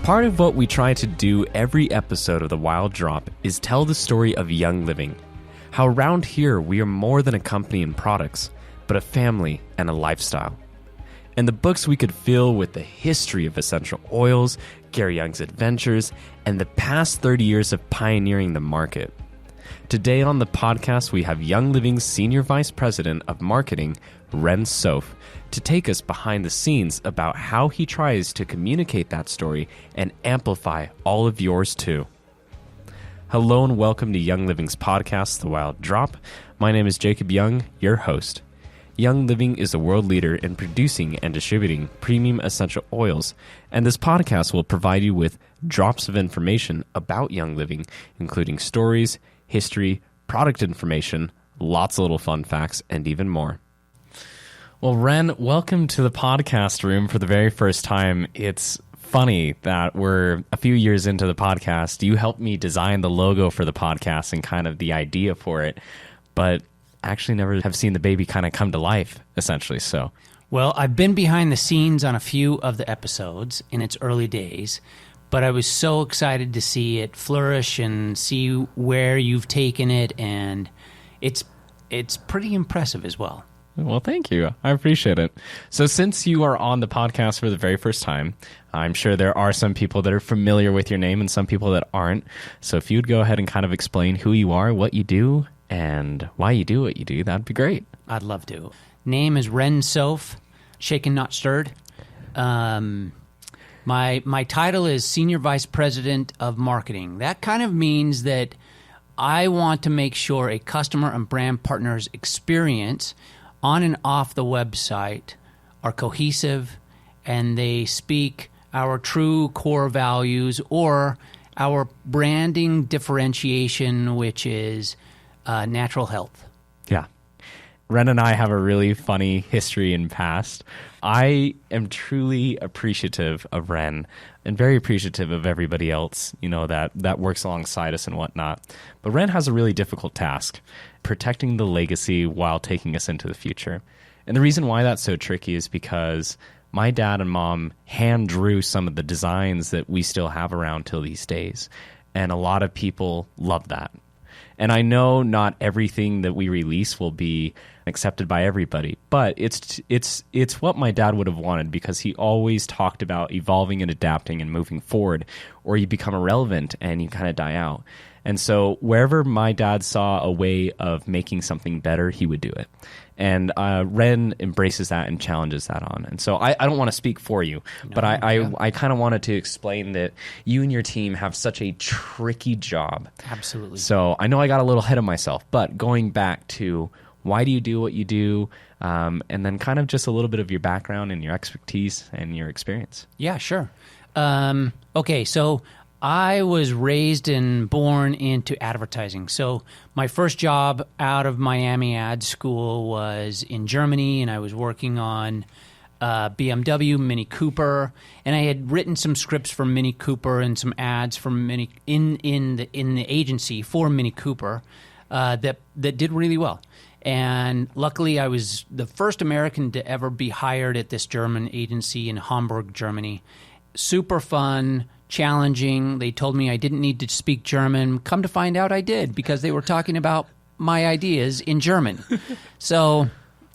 Part of what we try to do every episode of The Wild Drop is tell the story of Young Living. How around here we are more than a company and products, but a family and a lifestyle. And the books we could fill with the history of essential oils, Gary Young's adventures, and the past 30 years of pioneering the market. Today on the podcast, we have Young Living's Senior Vice President of Marketing, Reyn Soffe, to take us behind the scenes about how he tries to communicate that story and amplify all of yours too. Hello and welcome to Young Living's podcast, The Wild Drop. My name is Jacob Young, your host. Young Living is a world leader in producing and distributing premium essential oils, and this podcast will provide you with drops of information about Young Living, including stories, history, product information, lots of little fun facts, and even more. Well, Reyn, welcome to the podcast room for the very first time. It's funny that we're a few years into the podcast. You helped me design the logo for the podcast and kind of the idea for it, but actually never have seen the baby kind of come to life, essentially. So, well, I've been behind the scenes on a few of the episodes in its early days, but I was so excited to see it flourish and see where you've taken it, and it's pretty impressive as well. Well, thank you. I appreciate it. So since you are on the podcast for the very first time, I'm sure there are some people that are familiar with your name and some people that aren't. So if you'd go ahead and kind of explain who you are, what you do, and why you do what you do, that'd be great. I'd love to. Name is Reyn Soffe, shaken not stirred. My title is Senior Vice President of Marketing. That kind of means that I want to make sure a customer and brand partner's experience on and off the website are cohesive and they speak our true core values or our branding differentiation, which is natural health. Yeah. Reyn and I have a really funny history and past. I am truly appreciative of Reyn and very appreciative of everybody else, that works alongside us and whatnot. But Reyn has a really difficult task, protecting the legacy while taking us into the future. And the reason why that's so tricky is because my dad and mom hand drew some of the designs that we still have around till these days. And a lot of people love that. And I know not everything that we release will be accepted by everybody, but it's what my dad would have wanted, because he always talked about evolving and adapting and moving forward, or you become irrelevant and you kind of die out. And so wherever my dad saw a way of making something better, he would do it. And Reyn embraces that and challenges that on. And so I don't want to speak for you, but I kind of wanted to explain that you and your team have such a tricky job. Absolutely. So I know I got a little ahead of myself, but going back to why do you do what you do, and then kind of just a little bit of your background and your expertise and your experience. Yeah, sure. Okay, so I was raised and born into advertising. So my first job out of Miami ad school was in Germany, and I was working on BMW, Mini Cooper, and I had written some scripts for Mini Cooper and some ads for Mini in the agency for Mini Cooper that did really well. And luckily, I was the first American to ever be hired at this German agency in Hamburg, Germany. Super fun, challenging. They told me I didn't need to speak German. Come to find out I did, because they were talking about my ideas in German. So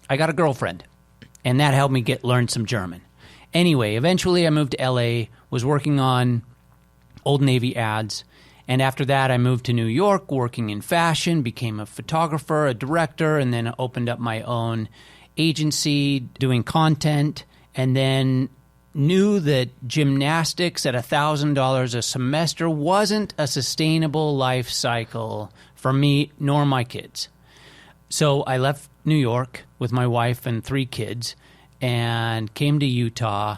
I got a girlfriend, and that helped me learn some German. Anyway, eventually I moved to LA, was working on Old Navy ads, and after that I moved to New York, working in fashion, became a photographer, a director, and then opened up my own agency doing content, and then knew that gymnastics at $1,000 a semester wasn't a sustainable life cycle for me nor my kids. So I left New York with my wife and 3 kids and came to Utah,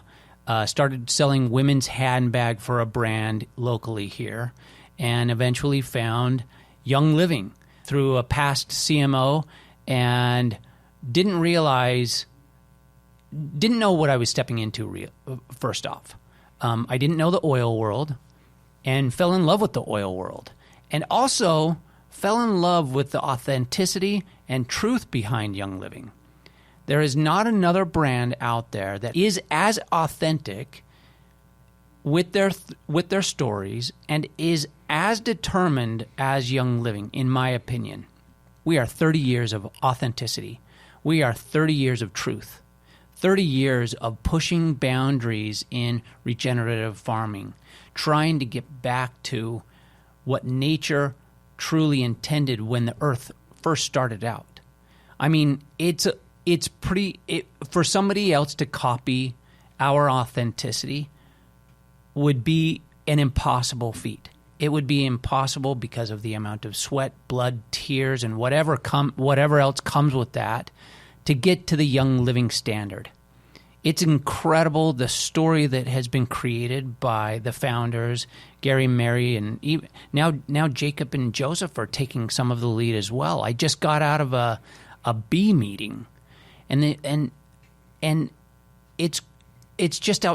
started selling women's handbag for a brand locally here, and eventually found Young Living through a past CMO, and didn't know what I was stepping into first off. I didn't know the oil world, and fell in love with the oil world, and also fell in love with the authenticity and truth behind Young Living. There is not another brand out there that is as authentic with their stories and is as determined as Young Living, in my opinion. We are 30 years of authenticity. We are 30 years of truth. 30 years of pushing boundaries in regenerative farming, trying to get back to what nature truly intended when the earth first started out. I mean, for somebody else to copy our authenticity would be an impossible feat. It would be impossible because of the amount of sweat, blood, tears, and whatever else comes with that to get to the Young Living standard. It's incredible the story that has been created by the founders, Gary, Mary, and even, now Jacob and Joseph are taking some of the lead as well. I just got out of a bee meeting, and it's just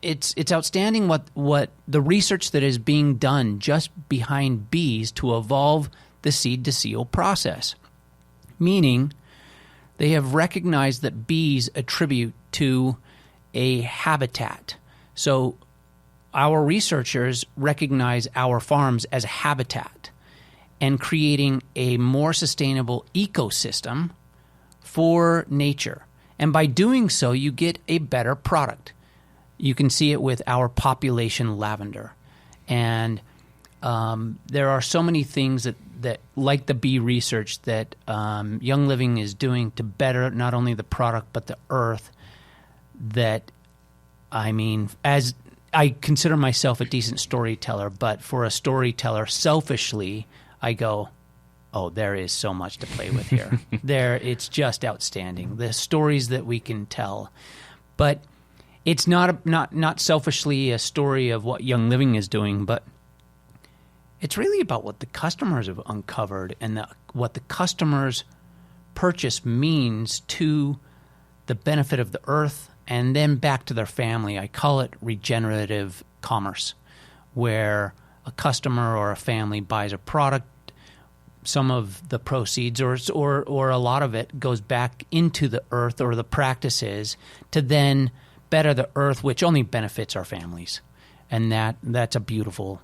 it's outstanding what the research that is being done just behind bees to evolve the seed to seal process. Meaning, they have recognized that bees attribute to a habitat. So our researchers recognize our farms as a habitat and creating a more sustainable ecosystem for nature. And by doing so, you get a better product. You can see it with our population lavender. And there are so many things that like the bee research that Young Living is doing to better not only the product but the earth. That, I mean, as I consider myself a decent storyteller, but for a storyteller, selfishly, I go, oh, there is so much to play with here. It's just outstanding. The stories that we can tell. But it's not selfishly a story of what Young Living is doing, but it's really about what the customers have uncovered and what the customers' purchase means to the benefit of the earth and then back to their family. I call it regenerative commerce, where a customer or a family buys a product, some of the proceeds or a lot of it goes back into the earth or the practices to then better the earth, which only benefits our families. And that's a beautiful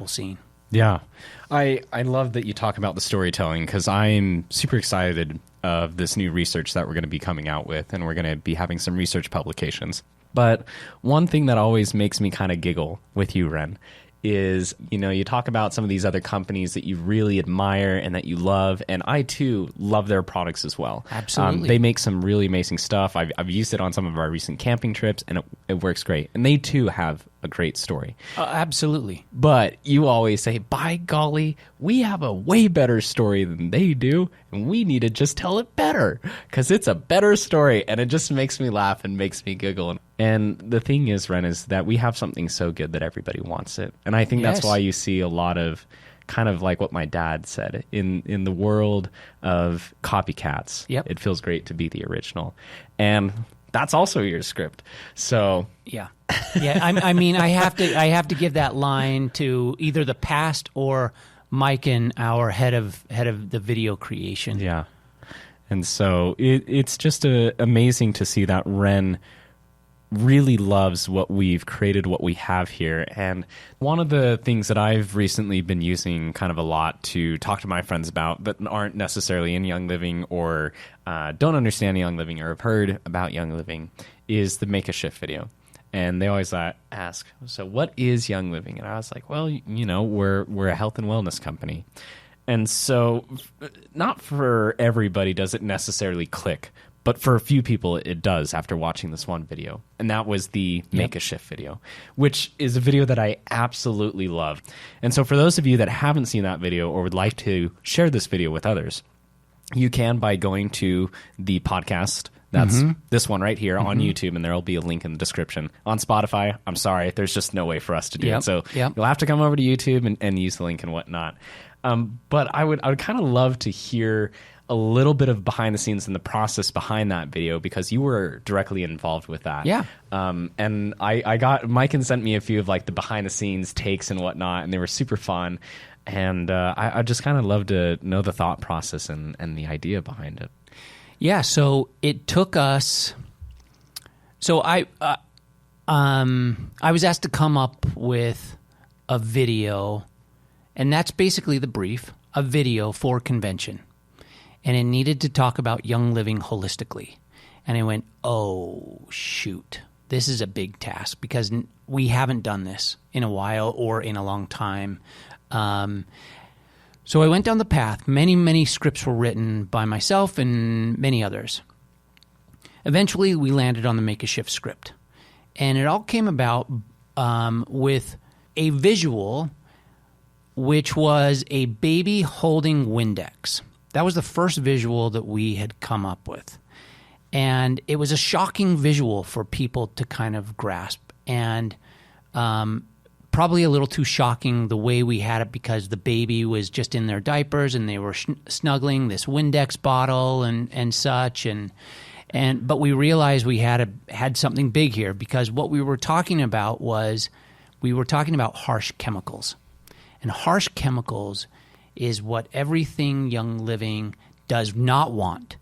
scene. Yeah. I love that you talk about the storytelling, because I'm super excited of this new research that we're going to be coming out with, and we're going to be having some research publications. But one thing that always makes me kind of giggle with you, Reyn, is, you talk about some of these other companies that you really admire and that you love, and I too love their products as well. Absolutely. They make some really amazing stuff. I've used it on some of our recent camping trips, and it works great. And they too have a great story. Absolutely. But you always say, by golly, we have a way better story than they do, and we need to just tell it better, because it's a better story, and it just makes me laugh and makes me giggle. And the thing is, Reyn, is that we have something so good that everybody wants it. And I think that's why you see a lot of kind of like what my dad said, in the world of copycats. Yep. It feels great to be the original. And that's also your script. So yeah. I mean, I have to give that line to either the past or Mike, and our head of the video creation. Yeah. And so it's just amazing to see that Reyn really loves what we've created, what we have here. And one of the things that I've recently been using kind of a lot to talk to my friends about that aren't necessarily in Young Living or don't understand Young Living or have heard about Young Living is the Make a Shift video. And they always ask, so what is Young Living? And I was like, well, we're a health and wellness company. And so not for everybody does it necessarily click, but for a few people, it does after watching this one video. And that was the Make a Shift video, which is a video that I absolutely love. And so for those of you that haven't seen that video or would like to share this video with others, you can by going to the podcast. That's this one right here on YouTube, and there will be a link in the description. On Spotify, I'm sorry, there's just no way for us to do it. So you'll have to come over to YouTube and use the link and whatnot. But I would kind of love to hear a little bit of behind the scenes and the process behind that video, because you were directly involved with that. Yeah. And I got Mike and sent me a few of like the behind the scenes takes and whatnot, and they were super fun. And I just kind of love to know the thought process and the idea behind it. Yeah. So it took us. So I was asked to come up with a video, and that's basically the brief, a video for convention. And it needed to talk about Young Living holistically. And I went, oh, shoot, this is a big task because we haven't done this in a while or in a long time. So I went down the path. Many, many scripts were written by myself and many others. Eventually, we landed on the Make a Shift script. And it all came about with a visual, which was a baby holding Windex. That was the first visual that we had come up with. And it was a shocking visual for people to kind of grasp. And probably a little too shocking the way we had it because the baby was just in their diapers and they were snuggling this Windex bottle and such. But we realized we had something big here because what we were talking about was harsh chemicals. And harsh chemicals is what everything Young Living does not want.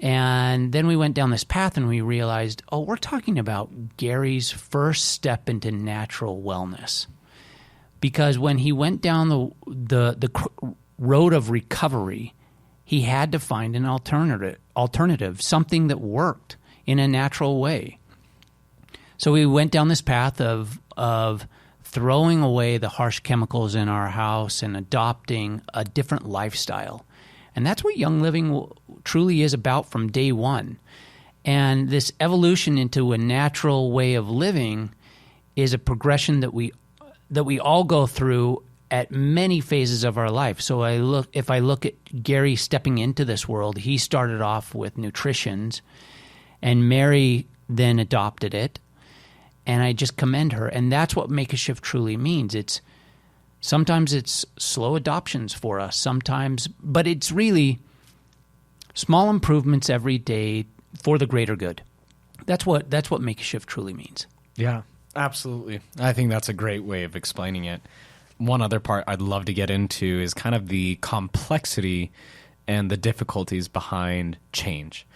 And then we went down this path and we realized, oh, we're talking about Gary's first step into natural wellness. Because when he went down the road of recovery, he had to find an alternative, something that worked in a natural way. So we went down this path of throwing away the harsh chemicals in our house and adopting a different lifestyle. And that's what Young Living truly is about from day one. And this evolution into a natural way of living is a progression that we all go through at many phases of our life. So if I look at Gary stepping into this world, he started off with nutritions, and Mary then adopted it. And I just commend her. And that's what Make a Shift truly means. Sometimes it's slow adoptions for us, but it's really small improvements every day for the greater good. That's what Make a Shift truly means. Yeah, absolutely. I think that's a great way of explaining it. One other part I'd love to get into is kind of the complexity and the difficulties behind change.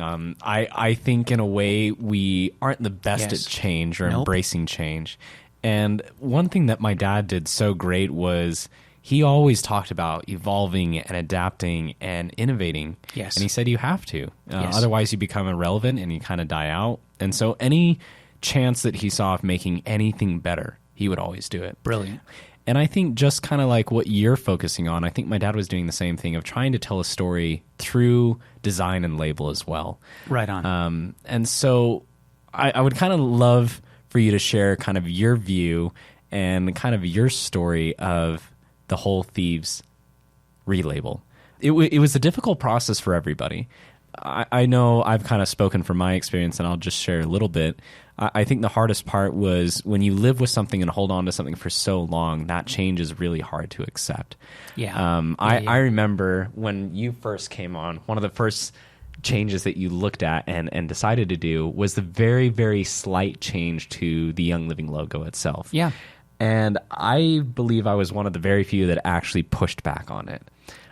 I think in a way we aren't the best at change or embracing change. And one thing that my dad did so great was he always talked about evolving and adapting and innovating. Yes. And he said you have to. Otherwise you become irrelevant and you kind of die out. And so any chance that he saw of making anything better, he would always do it. Brilliant. And I think just kind of like what you're focusing on, I think my dad was doing the same thing of trying to tell a story through design and label as well. Right on. And so I would kind of love for you to share kind of your view and kind of your story of the whole Thieves relabel. It was a difficult process for everybody. I know I've kind of spoken from my experience, and I'll just share a little bit. I think the hardest part was when you live with something and hold on to something for so long, that change is really hard to accept. Yeah. I remember when you first came on, one of the first changes that you looked at and decided to do was the very, very slight change to the Young Living logo itself. Yeah. And I believe I was one of the very few that actually pushed back on it.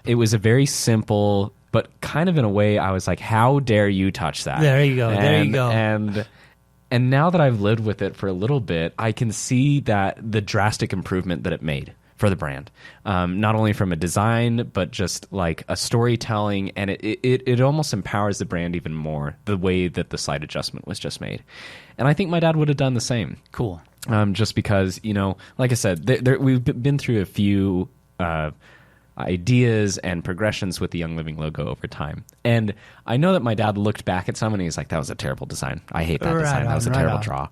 It was a very simple, but kind of in a way I was like, how dare you touch that? There you go. There you go. And now that I've lived with it for a little bit, I can see that the drastic improvement that it made for the brand, not only from a design, but just like a storytelling, and it almost empowers the brand even more, the way that the slight adjustment was just made. And I think my dad would have done the same. Cool. Just because, like I said, we've been through a few ideas and progressions with the Young Living logo over time. And I know that my dad looked back at some and he's like, that was a terrible design. I hate that design. That was a terrible draw.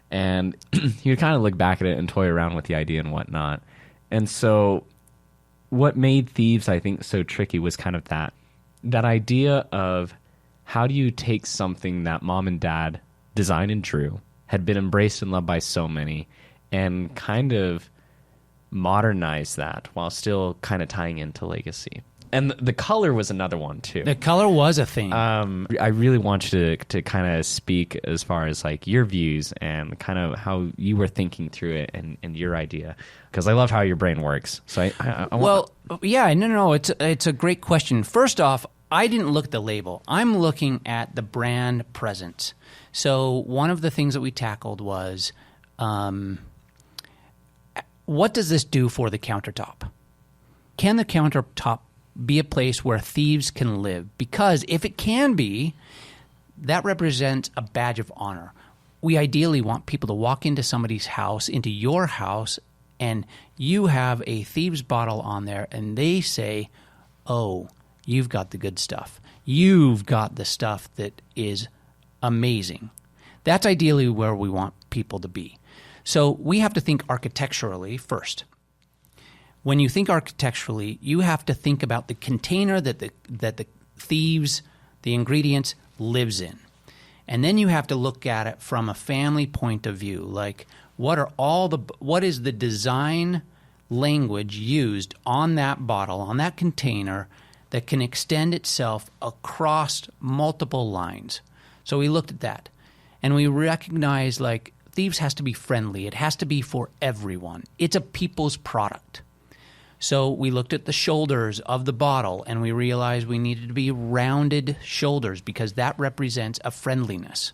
And he would kind of look back at it and toy around with the idea and whatnot. And so what made Thieves, I think, so tricky was kind of that idea of how do you take something that mom and dad designed and drew, had been embraced and loved by so many, and kind of modernize that while still kind of tying into legacy. And the color was another one too. The color was a thing. I really want you to kind of speak as far as like your views and kind of how you were thinking through it and your idea, because I love how your brain works. So I no, it's a great question. First off, I didn't look at the label. I'm looking at the brand presence. So one of the things that we tackled was, what does this do for the countertop? Can the countertop be a place where thieves can live? Because if it can be, that represents a badge of honor. We ideally want people to walk into somebody's house, into your house, and you have a thieves bottle on there, and they say, oh, you've got the good stuff. You've got the stuff that is amazing. That's ideally where we want people to be. So we have to think architecturally first. When you think architecturally, you have to think about the container that the thieves, the ingredients, lives in. And then you have to look at it from a family point of view, like what is the design language used on that bottle, on that container, that can extend itself across multiple lines. So we looked at that, and we recognized, like, thieves has to be friendly. It has to be for everyone. It's a people's product. So we looked at the shoulders of the bottle, and we realized we needed to be rounded shoulders because that represents a friendliness.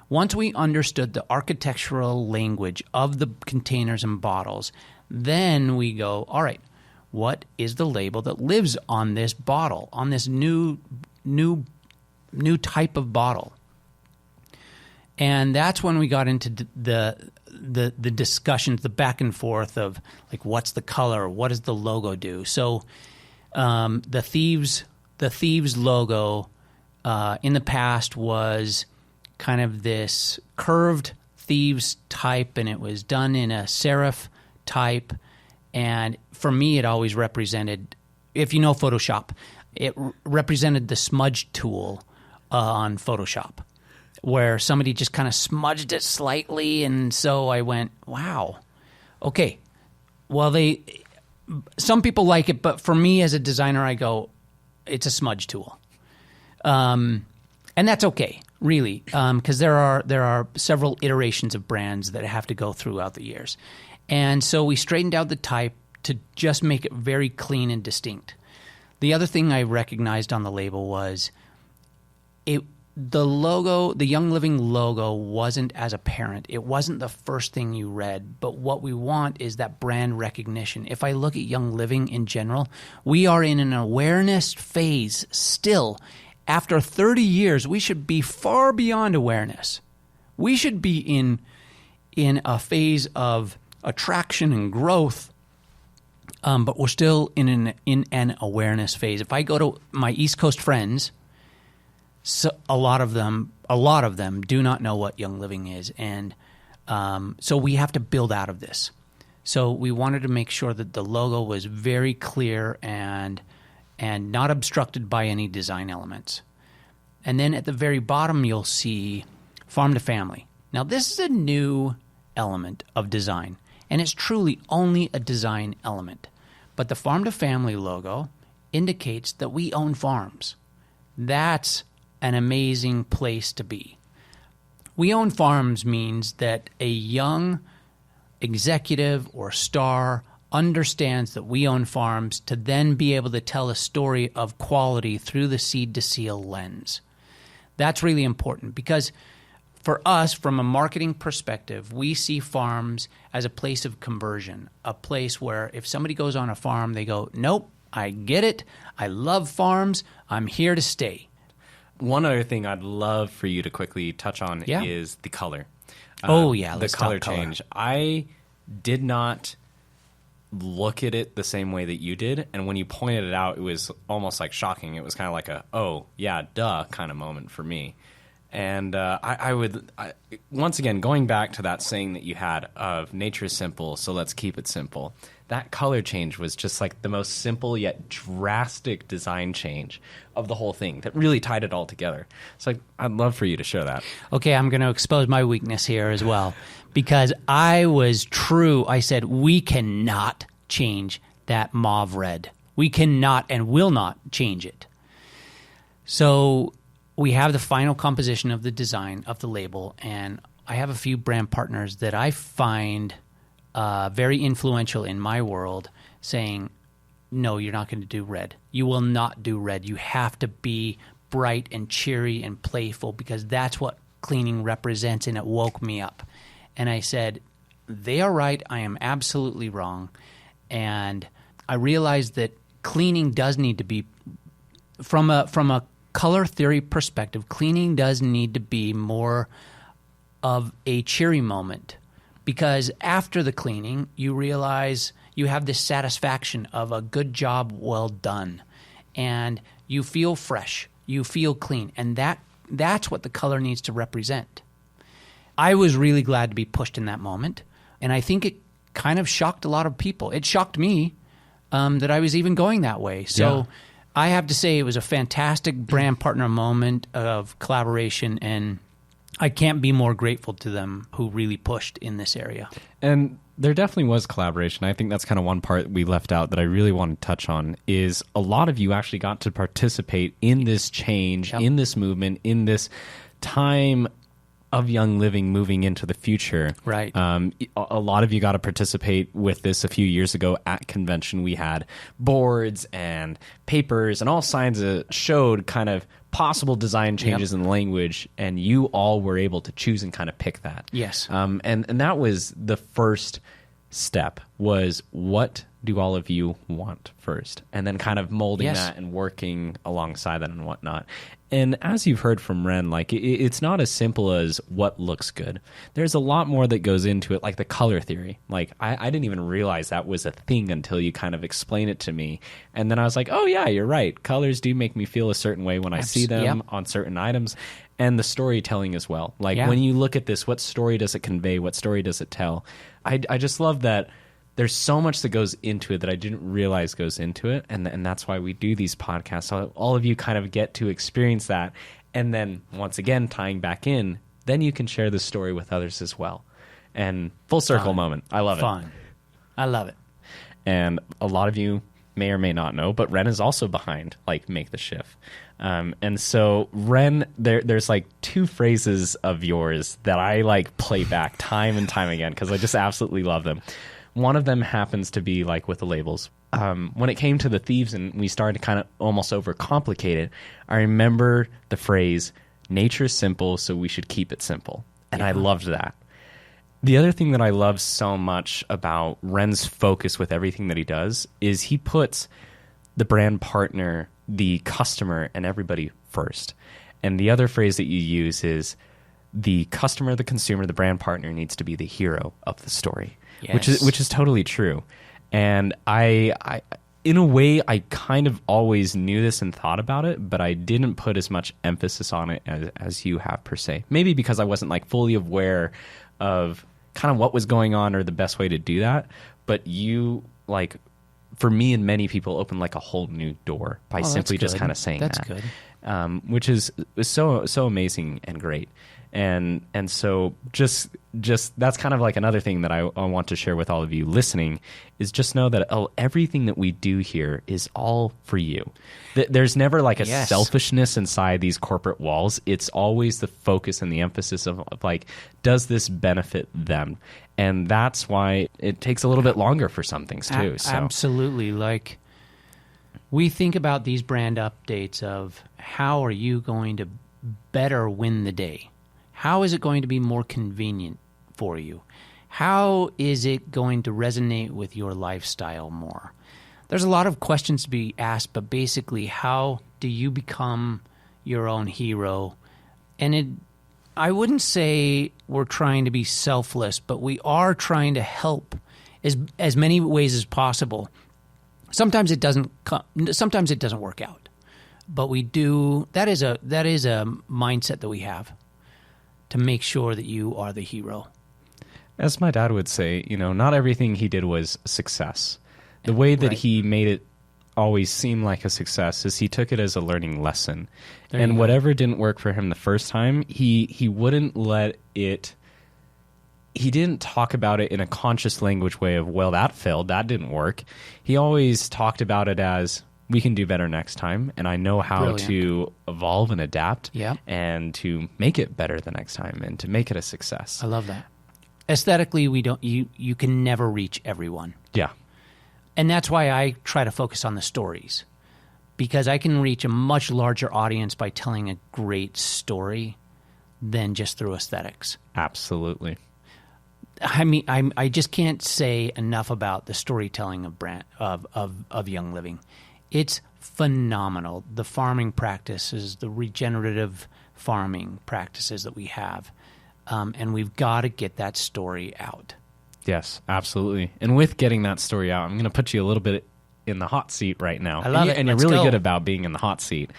Once we understood the architectural language of the containers and bottles, then we go, all right, what is the label that lives on this bottle, on this new type of bottle? And that's when we got into the discussions, the back and forth of, like, what's the color, what does the logo do? So the thieves logo in the past was kind of this curved thieves type, and it was done in a serif type. And for me, it always represented, if you know Photoshop, it represented the smudge tool on Photoshop, where somebody just kind of smudged it slightly. And so I went, wow, okay. Well, some people like it, but for me as a designer, I go, it's a smudge tool. And that's okay, really, because there are several iterations of brands that have to go throughout the years. And so we straightened out the type to just make it very clean and distinct. The other thing I recognized on the label was the logo, the Young Living logo, wasn't as apparent. It wasn't the first thing you read, but what we want is that brand recognition. If I look at Young Living in general, we are in an awareness phase still. After 30 years, we should be far beyond awareness. We should be in a phase of attraction and growth, but we're still in an awareness phase. If I go to my East Coast friends, so a lot of them do not know what Young Living is, and so we have to build out of this. So we wanted to make sure that the logo was very clear and not obstructed by any design elements. And then at the very bottom, you'll see Farm to Family. Now, this is a new element of design, and it's truly only a design element. But the Farm to Family logo indicates that we own farms. That's an amazing place to be. We own farms means that a young executive or star understands that we own farms to then be able to tell a story of quality through the seed to seal lens. That's really important because for us, from a marketing perspective, we see farms as a place of conversion, a place where if somebody goes on a farm, they go, nope, I get it. I love farms. I'm here to stay. One other thing I'd love for you to quickly touch on is the color. Let's the color talk change. I did not look at it the same way that you did, and when you pointed it out, it was almost like shocking. It was kind of like a, oh, yeah, duh kind of moment for me. And I would once again, going back to that saying that you had of nature is simple, so let's keep it simple. That color change was just like the most simple yet drastic design change of the whole thing that really tied it all together. So I'd love for you to share that. Okay, I'm going to expose my weakness here as well because I was true. I said we cannot change that mauve red. We cannot and will not change it. So we have the final composition of the design of the label, and I have a few brand partners that I find very influential in my world saying, no, you're not going to do red. you will not do red. You have to be bright and cheery and playful because that's what cleaning represents, and it woke me up. And I said, they are right. I am absolutely wrong. And I realized that cleaning does need to be, from a color theory perspective, cleaning does need to be more of a cheery moment, because after the cleaning, you realize you have this satisfaction of a good job well done, and you feel fresh, you feel clean, and that's what the color needs to represent. I was really glad to be pushed in that moment, and I think it kind of shocked a lot of people. It shocked me that I was even going that way. So yeah. I have to say it was a fantastic brand partner moment of collaboration, and I can't be more grateful to them who really pushed in this area. And there definitely was collaboration. I think that's kind of one part we left out that I really want to touch on is a lot of you actually got to participate in this change, in this movement, in this time of Young Living moving into the future. Right. A lot of you got to participate with this a few years ago at convention. We had boards and papers and all signs that showed kind of possible design changes in language, and you all were able to choose and kind of pick that. Yes. And that was the first step, was what do all of you want first? And then kind of molding that and working alongside that and whatnot. And as you've heard from Reyn, like it's not as simple as what looks good. There's a lot more that goes into it, like the color theory. Like I didn't even realize that was a thing until you kind of explain it to me. And then I was like, oh yeah, you're right. Colors do make me feel a certain way when I see them on certain items. And the storytelling as well. Like when you look at this, what story does it convey? What story does it tell? I just love that there's so much that goes into it that I didn't realize goes into it. And that's why we do these podcasts. So all of you kind of get to experience that. And then once again, tying back in, then you can share the story with others as well. And full circle moment. I love it. I love it. And a lot of you may or may not know, but Reyn is also behind like Make the Shift. And so Reyn, there's like two phrases of yours that I like play back time and time again because I just absolutely love them. One of them happens to be like with the labels. When it came to the thieves and we started to kind of almost overcomplicate it, I remember the phrase, nature's simple, so we should keep it simple. And I loved that. The other thing that I love so much about Reyn's focus with everything that he does is he puts the brand partner, the customer, and everybody first. And the other phrase that you use is the customer, the consumer, the brand partner needs to be the hero of the story. Yes. Which is totally true. And I in a way, I kind of always knew this and thought about it, but I didn't put as much emphasis on it as you have per se. Maybe because I wasn't like fully aware of kind of what was going on or the best way to do that. But you, like, for me and many people, opened like a whole new door by simply just kind of saying that. That's good. Which is so amazing and great. And so just that's kind of like another thing that I want to share with all of you listening is just know that everything that we do here is all for you. There's never like a selfishness inside these corporate walls. It's always the focus and the emphasis of like, does this benefit them? And that's why it takes a little bit longer for some things too. Absolutely. Like, we think about these brand updates of how are you going to better win the day? How is it going to be more convenient for you? How is it going to resonate with your lifestyle more? There's a lot of questions to be asked, but basically, how do you become your own hero? And I wouldn't say we're trying to be selfless, but we are trying to help as many ways as possible. Sometimes it doesn't work out, but we do. That is a mindset that we have, to make sure that you are the hero. As my dad would say, not everything he did was success. The way that he made it always seem like a success is he took it as a learning lesson. And whatever didn't work for him the first time, he wouldn't let it... He didn't talk about it in a conscious language way of, well, that failed, that didn't work. He always talked about it as, we can do better next time, and I know how to evolve and adapt and to make it better the next time and to make it a success. I love that. Aesthetically, you can never reach everyone. Yeah. And that's why I try to focus on the stories, because I can reach a much larger audience by telling a great story than just through aesthetics. Absolutely. I mean, I just can't say enough about the storytelling of Young Living. It's phenomenal. The farming practices, the regenerative farming practices that we have, and we've got to get that story out. Yes, absolutely. And with getting that story out, I'm going to put you a little bit in the hot seat right now. I love it. And you're Let's really go. good about being in the hot seat.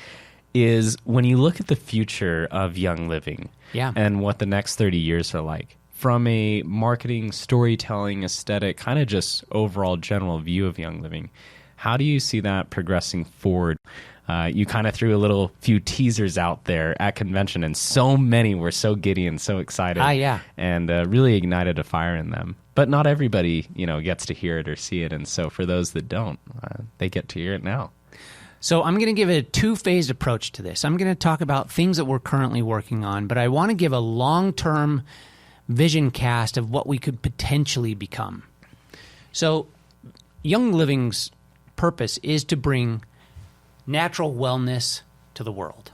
Is when you look at the future of Young Living and what the next 30 years are like, from a marketing, storytelling, aesthetic, kind of just overall general view of Young Living, how do you see that progressing forward? You kind of threw a few teasers out there at convention, and so many were so giddy and so excited, and really ignited a fire in them. But not everybody, gets to hear it or see it, and so for those that don't, they get to hear it now. So I'm going to give a two-phased approach to this. I'm going to talk about things that we're currently working on, but I want to give a long-term vision cast of what we could potentially become. So Young Living's purpose is to bring natural wellness to the world.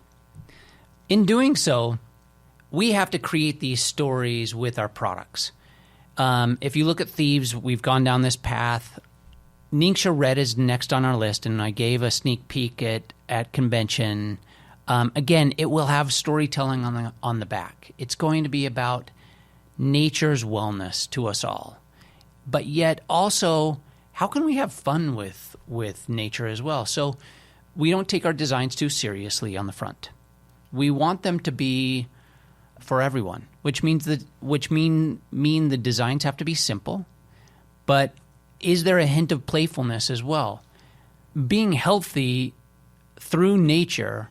In doing so, we have to create these stories with our products. If you look at thieves, we've gone down this path. Ningxia Red is next on our list, and I gave a sneak peek at convention. Again, it will have storytelling on the back. It's going to be about nature's wellness to us all. But yet also, how can we have fun with nature as well? So we don't take our designs too seriously on the front. We want them to be for everyone, which mean the designs have to be simple, but is there a hint of playfulness as well? Being healthy through nature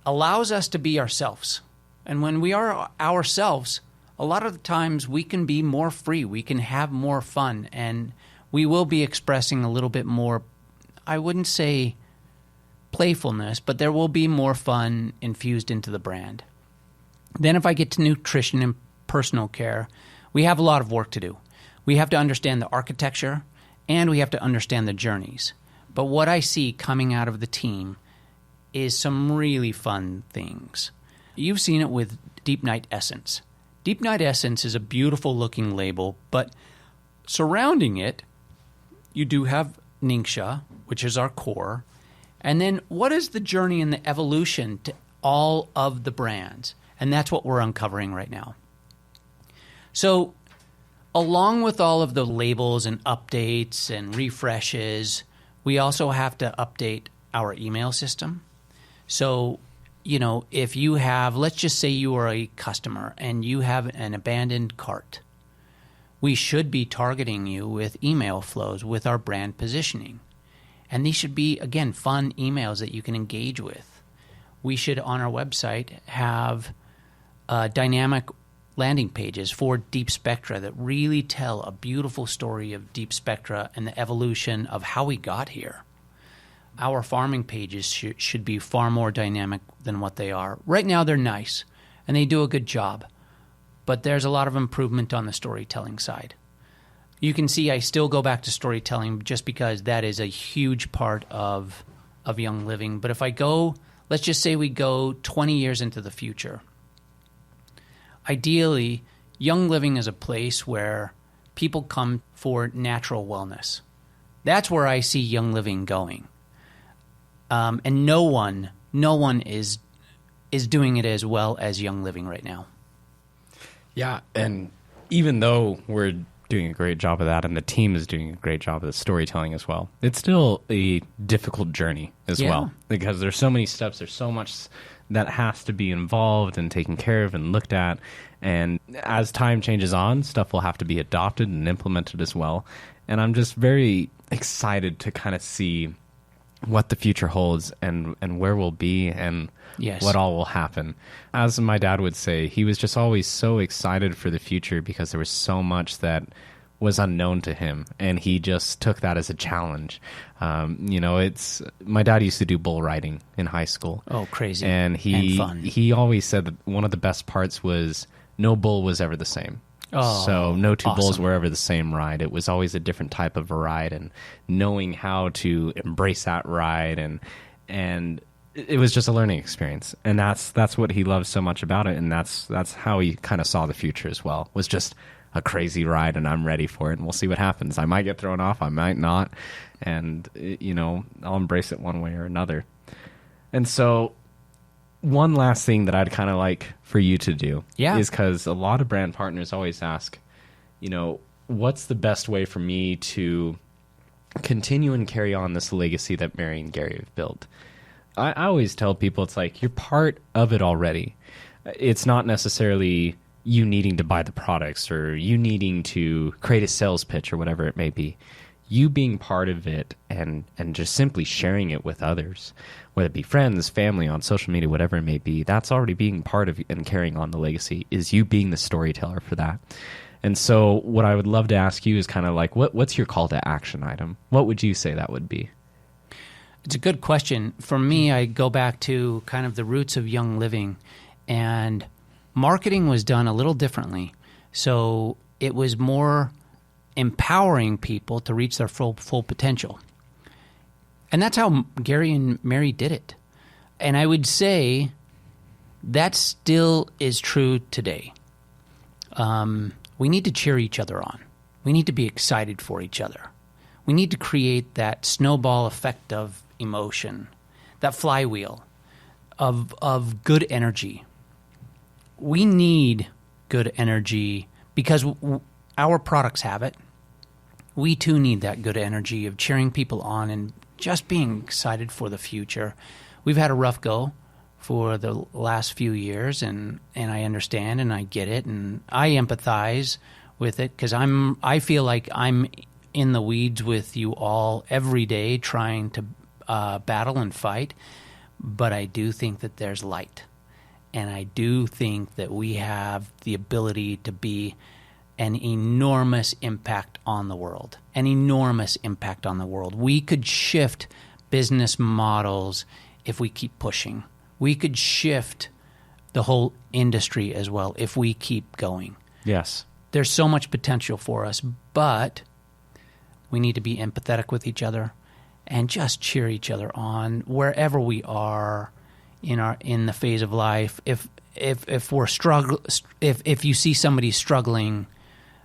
allows us to be ourselves. And when we are ourselves, a lot of the times we can be more free, we can have more fun, and we will be expressing a little bit more, I wouldn't say playfulness, but there will be more fun infused into the brand. Then if I get to nutrition and personal care, we have a lot of work to do. We have to understand the architecture, and we have to understand the journeys. But what I see coming out of the team is some really fun things. You've seen it with Deep Night Essence. Deep Night Essence is a beautiful-looking label, but surrounding it, you do have Ningxia, which is our core. And then what is the journey and the evolution to all of the brands? And that's what we're uncovering right now. So along with all of the labels and updates and refreshes, we also have to update our email system. So, if you have, let's just say you are a customer and you have an abandoned cart, we should be targeting you with email flows with our brand positioning. And these should be, again, fun emails that you can engage with. We should, on our website, have dynamic landing pages for deep spectra that really tell a beautiful story of deep spectra and the evolution of how we got here. Our farming pages should be far more dynamic than what they are. Right now they're nice, and they do a good job, but there's a lot of improvement on the storytelling side. You can see I still go back to storytelling just because that is a huge part of Young Living. But if I go, let's just say we go 20 years into the future, ideally, Young Living is a place where people come for natural wellness. That's where I see Young Living going. And no one is doing it as well as Young Living right now. Yeah, and even though we're doing a great job of that and the team is doing a great job of the storytelling as well, it's still a difficult journey as well, because there's so many steps, there's so much that has to be involved and taken care of and looked at. And as time changes on, stuff will have to be adopted and implemented as well. And I'm just very excited to kind of see what the future holds and where we'll be and what all will happen. As my dad would say, he was just always so excited for the future because there was so much that was unknown to him, and he just took that as a challenge. It's my dad used to do bull riding in high school. Oh, crazy. And fun. he always said that one of the best parts was no bull was ever the same. So no two bulls awesome. were ever the same ride. It was always a different type of a ride, and knowing how to embrace that ride, and it was just a learning experience. And that's what he loves so much about it, and that's how he kind of saw the future as well. Was just a crazy ride, and I'm ready for it, and we'll see what happens. I might get thrown off, I might not, and I'll embrace it one way or another. And so one last thing that I'd kind of like for you to do is, because a lot of brand partners always ask, what's the best way for me to continue and carry on this legacy that Mary and Gary have built? I always tell people, it's like, you're part of it already. It's not necessarily you needing to buy the products or you needing to create a sales pitch or whatever it may be. You being part of it and just simply sharing it with others, whether it be friends, family, on social media, whatever it may be, that's already being part of and carrying on the legacy, is you being the storyteller for that. And so what I would love to ask you is kind of like, what's your call to action item? What would you say that would be? It's a good question. For me, I go back to kind of the roots of Young Living, and marketing was done a little differently. So it was more empowering people to reach their full potential. And that's how Gary and Mary did it. And I would say that still is true today. We need to cheer each other on. We need to be excited for each other. We need to create that snowball effect of emotion, that flywheel of good energy. We need good energy because our products have it. We too need that good energy of cheering people on and just being excited for the future. We've had a rough go for the last few years, and I understand and I get it, and I empathize with it because I feel like I'm in the weeds with you all every day trying to battle and fight, but I do think that there's light, and I do think that we have the ability to be an enormous impact on the world, an enormous impact on the world. We could shift business models if we keep pushing. We could shift the whole industry as well if we keep going. Yes. There's so much potential for us, but we need to be empathetic with each other and just cheer each other on wherever we are in the phase of life. If you see somebody struggling,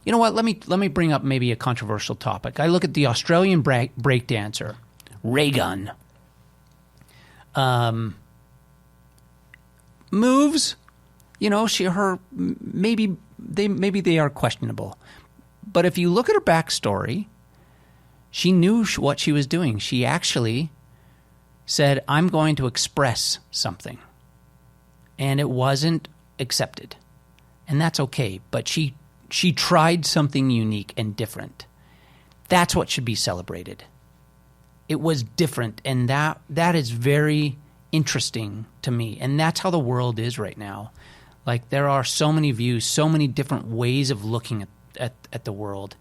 you know what? Let me bring up maybe a controversial topic. I look at the Australian breakdancer, Reyn. Moves, maybe they are questionable, but if you look at her backstory, she knew what she was doing. She actually said, "I'm going to express something," and it wasn't accepted, and that's okay. But she tried something unique and different. That's what should be celebrated. It was different, and that is very interesting to me. And that's how the world is right now. Like, there are so many views, so many different ways of looking at the world,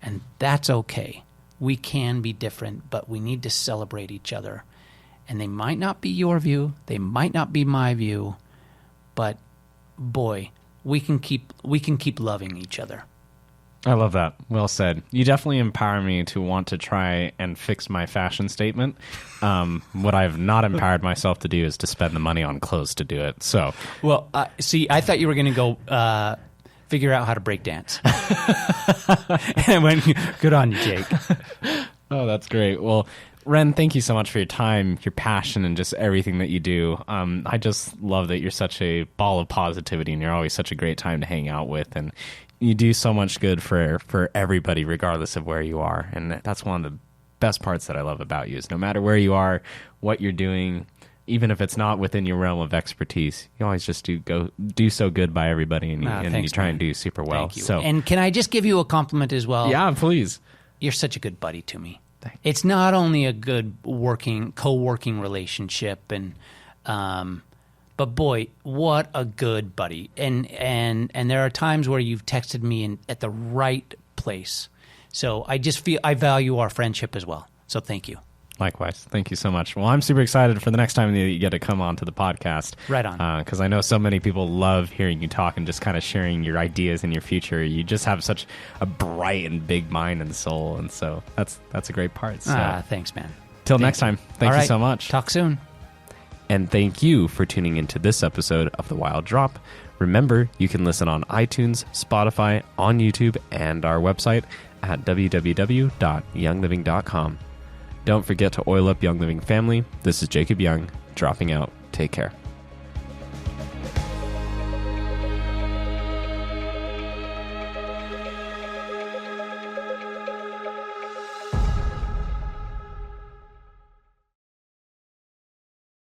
and that's okay. We can be different, but we need to celebrate each other. And they might not be your view, they might not be my view, but boy, we can keep loving each other. I love that. Well said. You definitely empower me to want to try and fix my fashion statement. What I've not empowered myself to do is to spend the money on clothes to do it. So, well, see, I thought you were going to go figure out how to break dance. And I went, good on you, Jake. Oh, that's great. Well, Reyn, thank you so much for your time, your passion, and just everything that you do. I just love that you're such a ball of positivity, and you're always such a great time to hang out with, and you do so much good for everybody, regardless of where you are. And that's one of the best parts that I love about you, is no matter where you are, what you're doing, even if it's not within your realm of expertise, you always just do so good by everybody, and you try and do super well. Thank you. So, and can I just give you a compliment as well? Yeah, please. You're such a good buddy to me. It's not only a good co-working relationship, and but boy, what a good buddy. And there are times where you've texted me at the right place. So I just feel I value our friendship as well. So thank you. Likewise. Thank you so much. Well, I'm super excited for the next time that you get to come on to the podcast. Right on. Because I know so many people love hearing you talk and just kind of sharing your ideas and your future. You just have such a bright and big mind and soul. And so that's a great part. So, thanks, man. Till next time. Thank you so much. Talk soon. And thank you for tuning into this episode of The Wild Drop. Remember, you can listen on iTunes, Spotify, on YouTube, and our website at www.youngliving.com. Don't forget to oil up Young Living family. This is Jacob Young, dropping out. Take care.